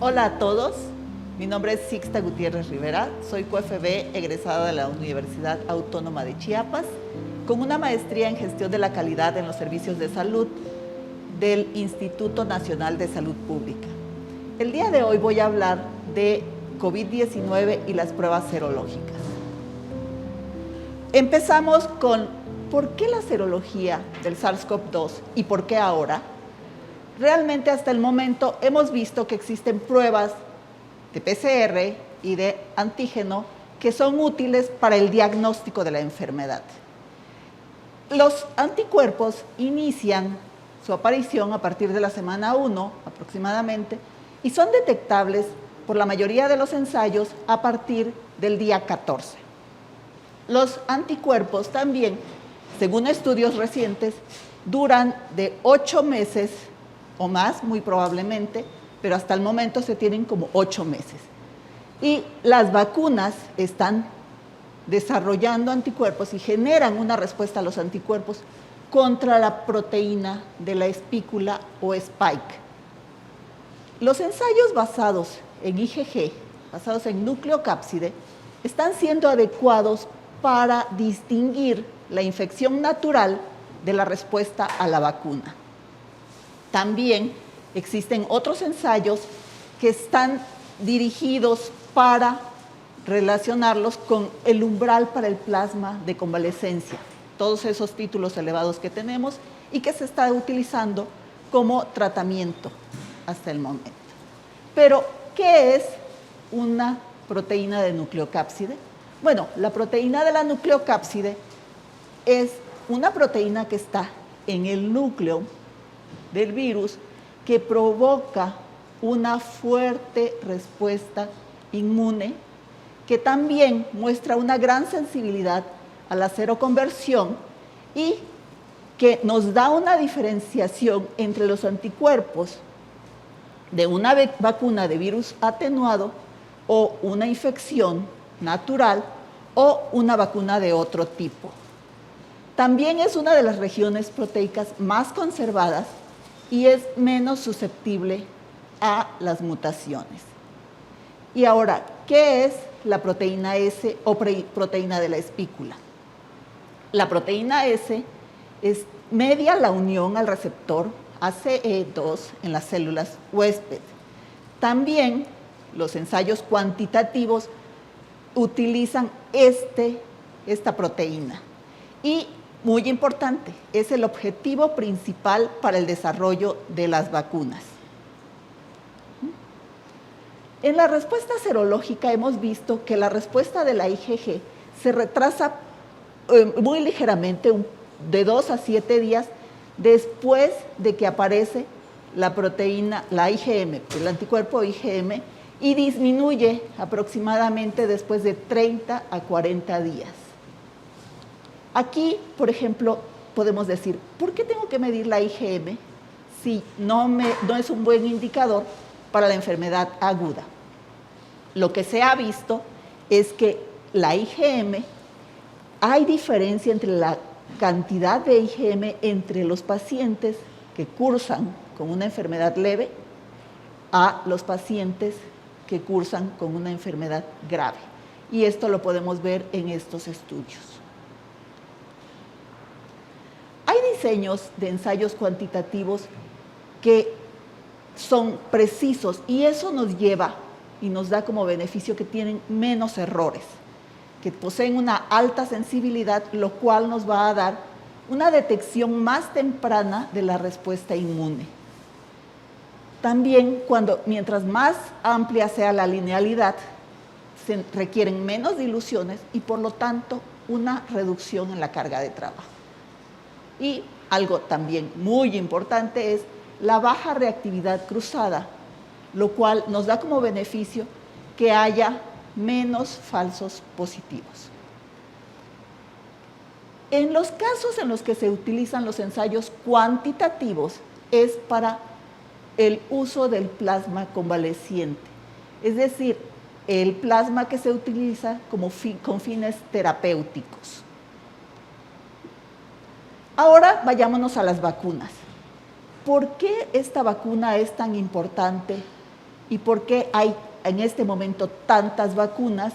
Hola a todos, mi nombre es Sixta Gutiérrez Rivera, soy QFB egresada de la Universidad Autónoma de Chiapas, con una maestría en gestión de la calidad en los servicios de salud del Instituto Nacional de Salud Pública. El día de hoy voy a hablar de COVID-19 y las pruebas serológicas. Empezamos con ¿por qué la serología del SARS-CoV-2 y por qué ahora? Realmente hasta el momento hemos visto que existen pruebas de PCR y de antígeno que son útiles para el diagnóstico de la enfermedad. Los anticuerpos inician su aparición a partir de la semana 1 aproximadamente y son detectables por la mayoría de los ensayos a partir del día 14. Los anticuerpos también, según estudios recientes, duran de 8 meses o más, muy probablemente, pero hasta el momento se tienen como 8 meses. Y las vacunas están desarrollando anticuerpos y generan una respuesta a los anticuerpos contra la proteína de la espícula o spike. Los ensayos basados en IgG, basados en nucleocápside, están siendo adecuados para distinguir la infección natural de la respuesta a la vacuna. También existen otros ensayos que están dirigidos para relacionarlos con el umbral para el plasma de convalescencia, todos esos títulos elevados que tenemos y que se está utilizando como tratamiento hasta el momento. Pero, ¿qué es una proteína de nucleocápside? Bueno, la proteína de la nucleocápside es una proteína que está en el núcleo del virus que provoca una fuerte respuesta inmune que también muestra una gran sensibilidad a la seroconversión y que nos da una diferenciación entre los anticuerpos de una vacuna de virus atenuado o una infección natural o una vacuna de otro tipo. También es una de las regiones proteicas más conservadas y es menos susceptible a las mutaciones. Y ahora, ¿qué es la proteína S o proteína de la espícula? La proteína S media la unión al receptor ACE2 en las células huésped. También los ensayos cuantitativos utilizan esta proteína. Y muy importante, es el objetivo principal para el desarrollo de las vacunas. En la respuesta serológica hemos visto que la respuesta de la IgG se retrasa muy ligeramente, de 2 a 7 días después de que aparece la proteína, la IgM, el anticuerpo IgM, y disminuye aproximadamente después de 30 a 40 días. Aquí, por ejemplo, podemos decir, ¿por qué tengo que medir la IgM si no es un buen indicador para la enfermedad aguda? Lo que se ha visto es que la IgM, hay diferencia entre la cantidad de IgM entre los pacientes que cursan con una enfermedad leve a los pacientes que cursan con una enfermedad grave. Y esto lo podemos ver en estos estudios. Hay diseños de ensayos cuantitativos que son precisos y eso nos lleva y nos da como beneficio que tienen menos errores, que poseen una alta sensibilidad, lo cual nos va a dar una detección más temprana de la respuesta inmune. También, mientras más amplia sea la linealidad, se requieren menos diluciones y por lo tanto una reducción en la carga de trabajo. Y algo también muy importante es la baja reactividad cruzada, lo cual nos da como beneficio que haya menos falsos positivos. En los casos en los que se utilizan los ensayos cuantitativos es para el uso del plasma convaleciente, es decir, el plasma que se utiliza con fines terapéuticos. Ahora vayámonos a las vacunas. ¿Por qué esta vacuna es tan importante ¿Y por qué hay en este momento tantas vacunas?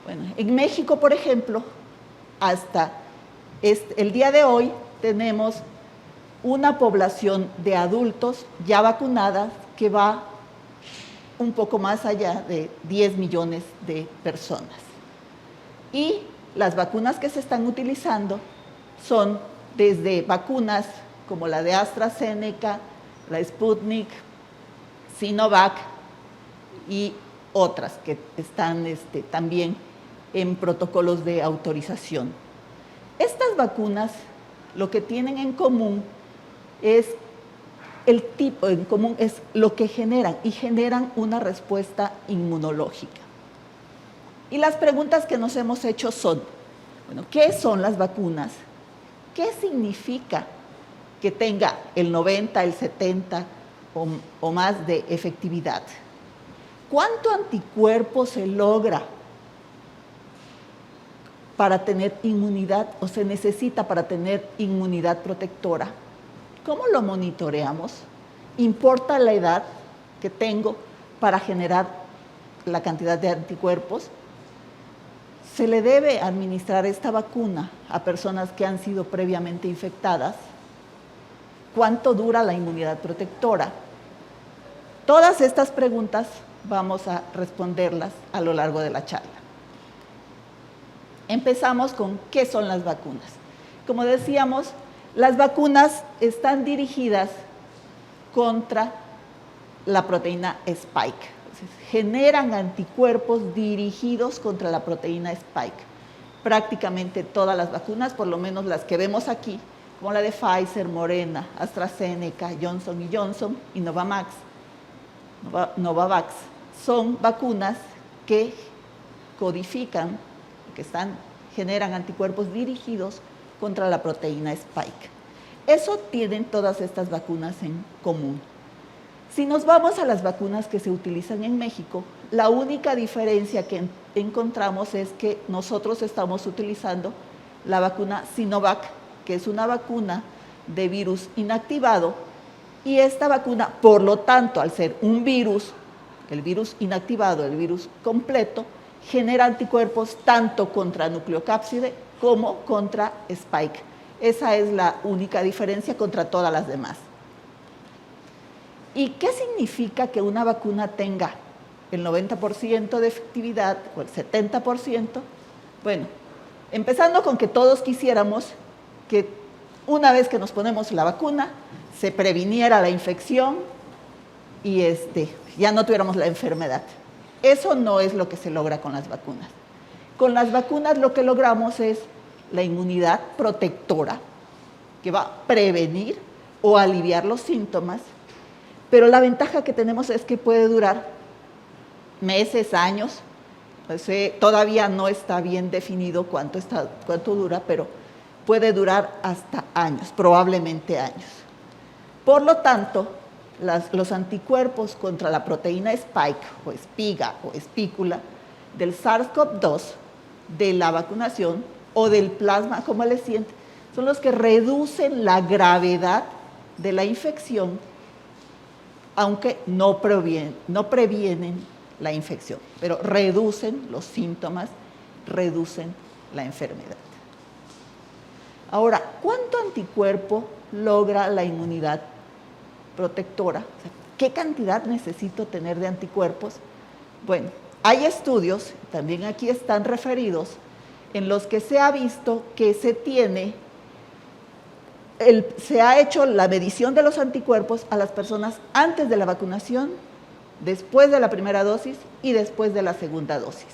Bueno, en México, por ejemplo, hasta el día de hoy tenemos una población de adultos ya vacunadas que va un poco más allá de 10 millones de personas. Y las vacunas que se están utilizando son desde vacunas como la de AstraZeneca, la Sputnik, Sinovac y otras que están también en protocolos de autorización. Estas vacunas lo que tienen en común es el tipo en común, es lo que generan, y generan una respuesta inmunológica. Y las preguntas que nos hemos hecho son, bueno, ¿qué son las vacunas? ¿Qué significa que tenga el 90, el 70 o más de efectividad? ¿Cuánto anticuerpo se logra para tener inmunidad o se necesita para tener inmunidad protectora? ¿Cómo lo monitoreamos? ¿Importa la edad que tengo para generar la cantidad de anticuerpos? ¿Se le debe administrar esta vacuna a personas que han sido previamente infectadas? ¿Cuánto dura la inmunidad protectora? Todas estas preguntas vamos a responderlas a lo largo de la charla. Empezamos con ¿qué son las vacunas? Como decíamos, las vacunas están dirigidas contra la proteína Spike. Generan anticuerpos dirigidos contra la proteína Spike. Prácticamente todas las vacunas, por lo menos las que vemos aquí, como la de Pfizer, Moderna, AstraZeneca, Johnson & Johnson y Novavax, son vacunas que codifican, generan anticuerpos dirigidos contra la proteína Spike. Eso tienen todas estas vacunas en común. Si nos vamos a las vacunas que se utilizan en México, la única diferencia que encontramos es que nosotros estamos utilizando la vacuna Sinovac, que es una vacuna de virus inactivado, y esta vacuna, por lo tanto, al ser un virus, el virus inactivado, el virus completo, genera anticuerpos tanto contra nucleocápside como contra Spike. Esa es la única diferencia contra todas las demás. ¿Y qué significa que una vacuna tenga el 90% de efectividad o el 70%? Bueno, empezando con que todos quisiéramos que una vez que nos ponemos la vacuna, se previniera la infección y ya no tuviéramos la enfermedad. Eso no es lo que se logra con las vacunas. Con las vacunas lo que logramos es la inmunidad protectora, que va a prevenir o aliviar los síntomas, pero la ventaja que tenemos es que puede durar meses, años. Todavía no está bien definido cuánto dura, pero puede durar hasta años, probablemente años. Por lo tanto, los anticuerpos contra la proteína Spike o espiga o espícula del SARS-CoV-2, de la vacunación o del plasma convaleciente, son los que reducen la gravedad de la infección, aunque no previenen la infección, pero reducen los síntomas, reducen la enfermedad. Ahora, ¿cuánto anticuerpo logra la inmunidad protectora? O sea, ¿qué cantidad necesito tener de anticuerpos? Bueno, hay estudios, también aquí están referidos, en los que se ha visto que se ha hecho la medición de los anticuerpos a las personas antes de la vacunación, después de la primera dosis y después de la segunda dosis.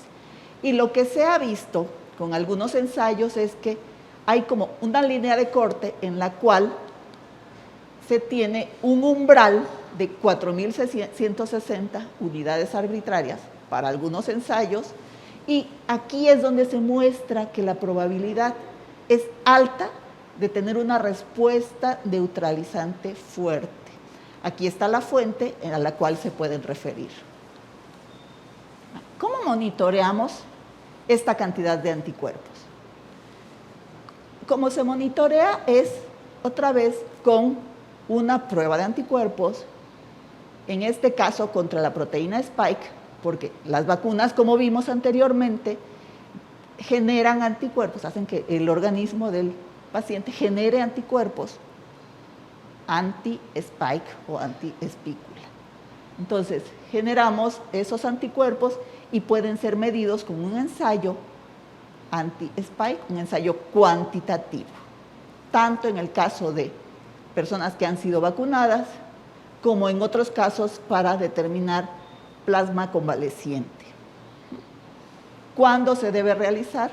Y lo que se ha visto con algunos ensayos es que hay como una línea de corte en la cual se tiene un umbral de 4.160 unidades arbitrarias para algunos ensayos, y aquí es donde se muestra que la probabilidad es alta de tener una respuesta neutralizante fuerte. Aquí está la fuente a la cual se pueden referir. ¿Cómo monitoreamos esta cantidad de anticuerpos? Como se monitorea es, otra vez, con una prueba de anticuerpos en este caso contra la proteína Spike, porque las vacunas, como vimos anteriormente, generan anticuerpos, hacen que el organismo del paciente genere anticuerpos anti-spike o anti-espícula. Entonces, generamos esos anticuerpos y pueden ser medidos con un ensayo anti-spike, un ensayo cuantitativo, tanto en el caso de personas que han sido vacunadas, como en otros casos para determinar plasma convaleciente. ¿Cuándo se debe realizar?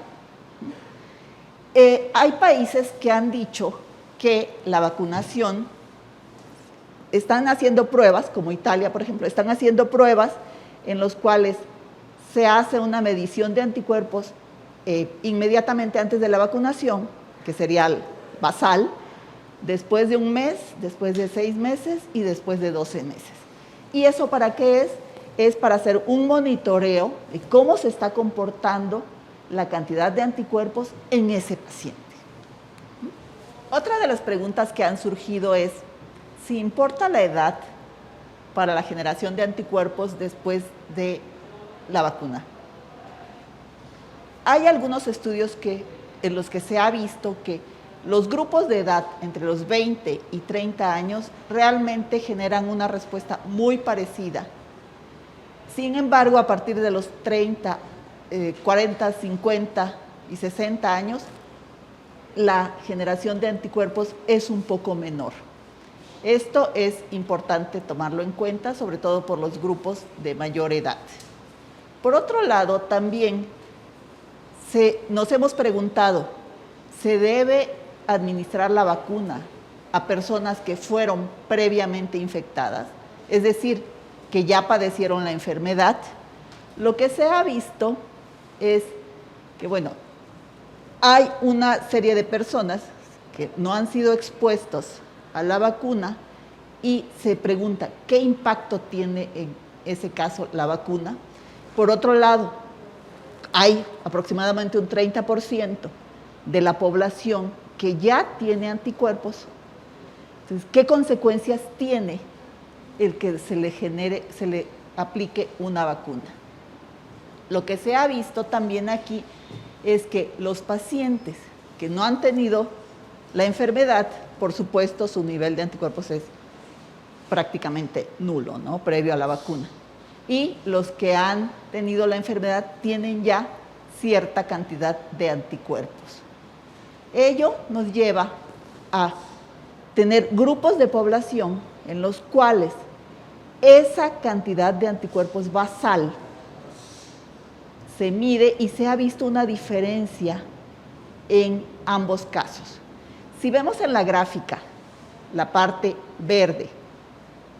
Hay países que han dicho que la vacunación, están haciendo pruebas, como Italia, por ejemplo, están haciendo pruebas en los cuales se hace una medición de anticuerpos inmediatamente antes de la vacunación, que sería el basal, después de un mes, después de 6 meses y después de 12 meses. ¿Y eso para qué es? Es para hacer un monitoreo de cómo se está comportando la cantidad de anticuerpos en ese paciente. Otra de las preguntas que han surgido es si importa la edad para la generación de anticuerpos después de la vacuna. Hay algunos estudios en los que se ha visto que los grupos de edad entre los 20 y 30 años realmente generan una respuesta muy parecida. Sin embargo, a partir de los 30, 40, 50 y 60 años, la generación de anticuerpos es un poco menor. Esto es importante tomarlo en cuenta, sobre todo por los grupos de mayor edad. Por otro lado, también nos hemos preguntado, ¿se debe administrar la vacuna a personas que fueron previamente infectadas? Es decir, que ya padecieron la enfermedad. Lo que se ha visto es que, bueno, hay una serie de personas que no han sido expuestos a la vacuna y se pregunta qué impacto tiene en ese caso la vacuna. Por otro lado, hay aproximadamente un 30% de la población que ya tiene anticuerpos. Entonces, ¿qué consecuencias tiene el que se le aplique una vacuna? Lo que se ha visto también aquí es que los pacientes que no han tenido la enfermedad, por supuesto, su nivel de anticuerpos es prácticamente nulo, ¿no? Previo a la vacuna. Y los que han tenido la enfermedad tienen ya cierta cantidad de anticuerpos. Ello nos lleva a tener grupos de población en los cuales esa cantidad de anticuerpos basal se mide y se ha visto una diferencia en ambos casos. Si vemos en la gráfica la parte verde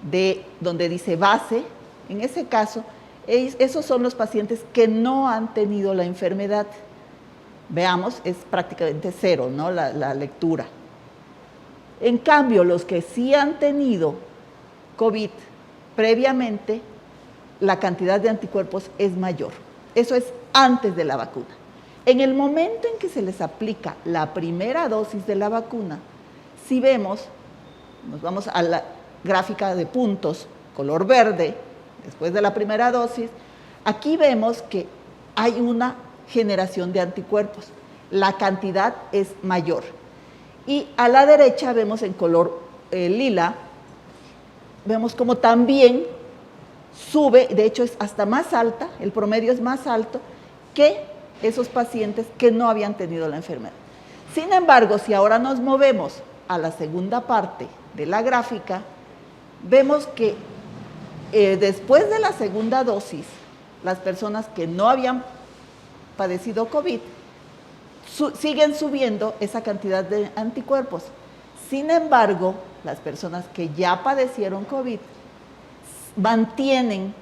de donde dice base, en ese caso, esos son los pacientes que no han tenido la enfermedad. Veamos, es prácticamente cero, ¿no? La lectura. En cambio, los que sí han tenido COVID previamente, la cantidad de anticuerpos es mayor. Eso es antes de la vacuna. En el momento en que se les aplica la primera dosis de la vacuna, si vemos, nos vamos a la gráfica de puntos, color verde, después de la primera dosis, aquí vemos que hay una generación de anticuerpos. La cantidad es mayor. Y a la derecha vemos en color lila, vemos como también sube, de hecho es hasta más alta, el promedio es más alto que esos pacientes que no habían tenido la enfermedad. Sin embargo, si ahora nos movemos a la segunda parte de la gráfica, vemos que después de la segunda dosis, las personas que no habían padecido COVID siguen subiendo esa cantidad de anticuerpos. Sin embargo, las personas que ya padecieron COVID mantienen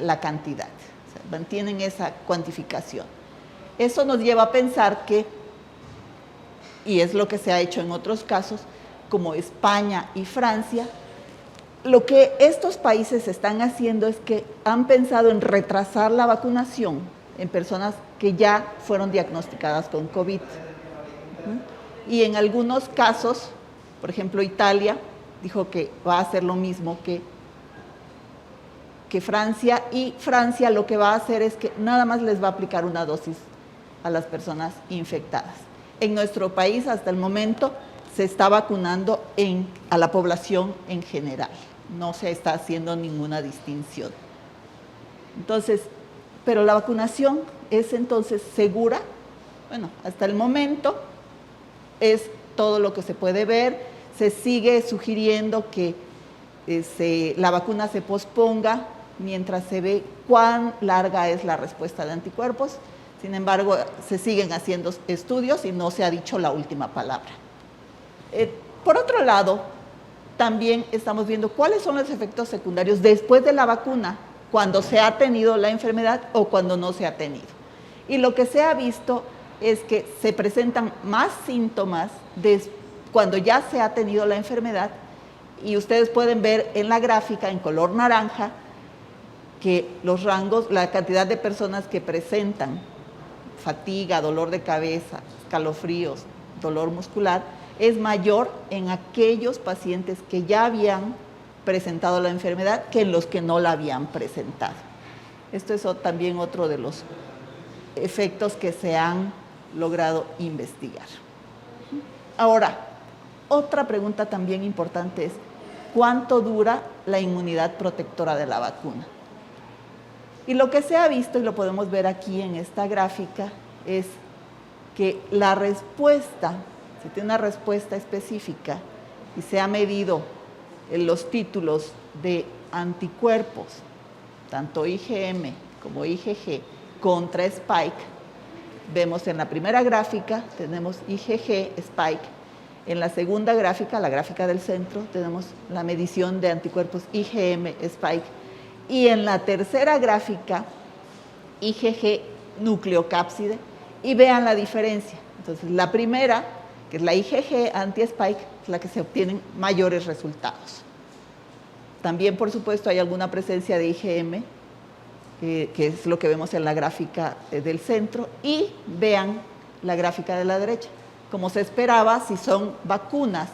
la cantidad, o sea, mantienen esa cuantificación. Eso nos lleva a pensar que, y es lo que se ha hecho en otros casos, como España y Francia, lo que estos países están haciendo es que han pensado en retrasar la vacunación en personas que ya fueron diagnosticadas con COVID. Y en algunos casos, por ejemplo, Italia dijo que va a hacer lo mismo que que Francia, y Francia lo que va a hacer es que nada más les va a aplicar una dosis a las personas infectadas. En nuestro país, hasta el momento, se está vacunando a la población en general. No se está haciendo ninguna distinción. Entonces, pero la vacunación es entonces segura. Bueno, hasta el momento es todo lo que se puede ver. Se sigue sugiriendo que la vacuna se posponga mientras se ve cuán larga es la respuesta de anticuerpos. Sin embargo, se siguen haciendo estudios y no se ha dicho la última palabra. Por otro lado, también estamos viendo cuáles son los efectos secundarios después de la vacuna, cuando se ha tenido la enfermedad o cuando no se ha tenido. Y lo que se ha visto es que se presentan más síntomas cuando ya se ha tenido la enfermedad, y ustedes pueden ver en la gráfica en color naranja que los rangos, la cantidad de personas que presentan fatiga, dolor de cabeza, escalofríos, dolor muscular, es mayor en aquellos pacientes que ya habían presentado la enfermedad que en los que no la habían presentado. Esto es también otro de los efectos que se han logrado investigar. Ahora, otra pregunta también importante es, ¿cuánto dura la inmunidad protectora de la vacuna? Y lo que se ha visto, y lo podemos ver aquí en esta gráfica, es que la respuesta, se tiene una respuesta específica y se ha medido en los títulos de anticuerpos, tanto IgM como IgG, contra Spike. Vemos en la primera gráfica, tenemos IgG, Spike. En la segunda gráfica, la gráfica del centro, tenemos la medición de anticuerpos IgM, Spike. Y en la tercera gráfica, IgG, nucleocápside. Y vean la diferencia. Entonces, la primera, que es la IgG anti-Spike, es la que se obtienen mayores resultados. También, por supuesto, hay alguna presencia de IgM, que es lo que vemos en la gráfica del centro. Y vean la gráfica de la derecha. Como se esperaba, si son vacunas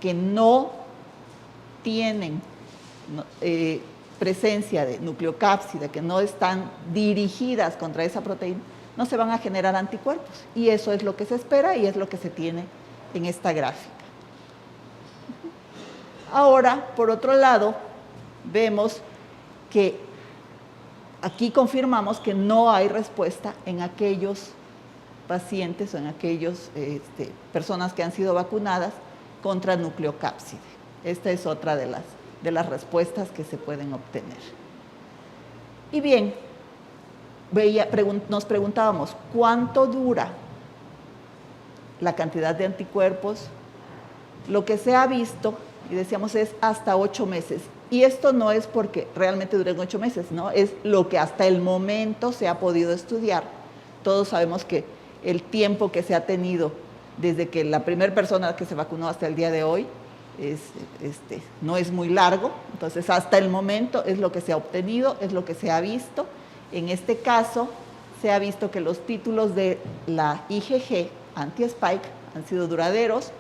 que no tienen presencia de nucleocápside, que no están dirigidas contra esa proteína, no se van a generar anticuerpos. Y eso es lo que se espera y es lo que se tiene en esta gráfica. Ahora, por otro lado, vemos que aquí confirmamos que no hay respuesta en aquellos pacientes o en aquellas personas que han sido vacunadas contra nucleocápside. Esta es otra de las respuestas que se pueden obtener. Y bien, nos preguntábamos, ¿cuánto dura la cantidad de anticuerpos? Lo que se ha visto, y decíamos, es hasta 8 meses. Y esto no es porque realmente duren 8 meses, ¿no? Es lo que hasta el momento se ha podido estudiar. Todos sabemos que el tiempo que se ha tenido desde que la primera persona que se vacunó hasta el día de hoy no es muy largo. Entonces, hasta el momento es lo que se ha obtenido, es lo que se ha visto. En este caso, se ha visto que los títulos de la IgG anti-Spike han sido duraderos,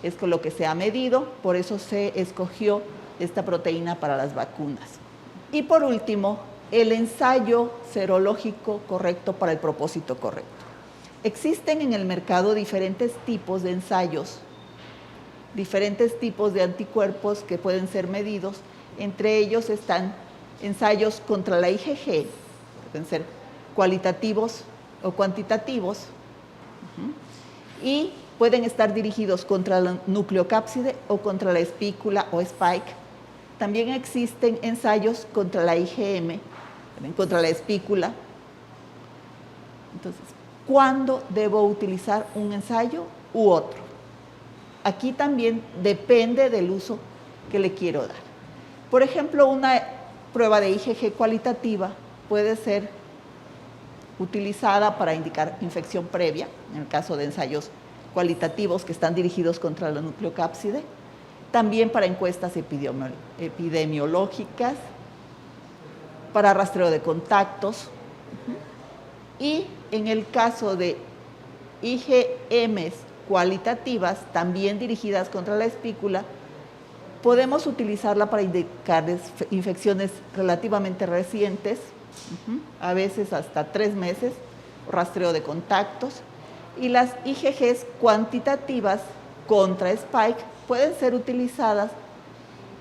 es con lo que se ha medido, por eso se escogió esta proteína para las vacunas. Y por último, el ensayo serológico correcto para el propósito correcto. Existen en el mercado diferentes tipos de ensayos, diferentes tipos de anticuerpos que pueden ser medidos. Entre ellos están ensayos contra la IgG, pueden ser cualitativos o cuantitativos, y pueden estar dirigidos contra la nucleocápside o contra la espícula o spike. También existen ensayos contra la IgM, también contra la espícula. Entonces, ¿cuándo debo utilizar un ensayo u otro? Aquí también depende del uso que le quiero dar. Por ejemplo, una prueba de IgG cualitativa puede ser utilizada para indicar infección previa, en el caso de ensayos cualitativos que están dirigidos contra la nucleocápside, también para encuestas epidemiológicas, para rastreo de contactos, y en el caso de IgMs cualitativas, también dirigidas contra la espícula, Podemos utilizarla para indicar infecciones relativamente recientes, a veces hasta 3 meses, rastreo de contactos. Y las IgGs cuantitativas contra Spike pueden ser utilizadas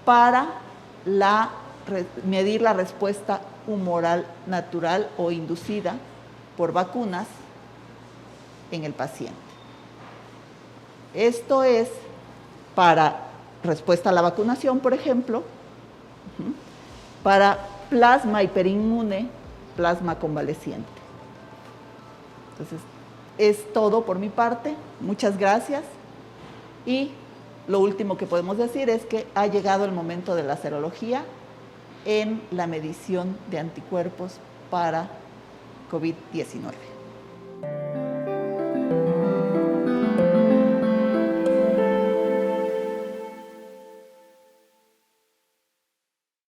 para medir la respuesta humoral natural o inducida por vacunas en el paciente. Esto es para respuesta a la vacunación, por ejemplo, para plasma hiperinmune, plasma convaleciente. Entonces, es todo por mi parte. Muchas gracias. Y lo último que podemos decir es que ha llegado el momento de la serología en la medición de anticuerpos para COVID-19.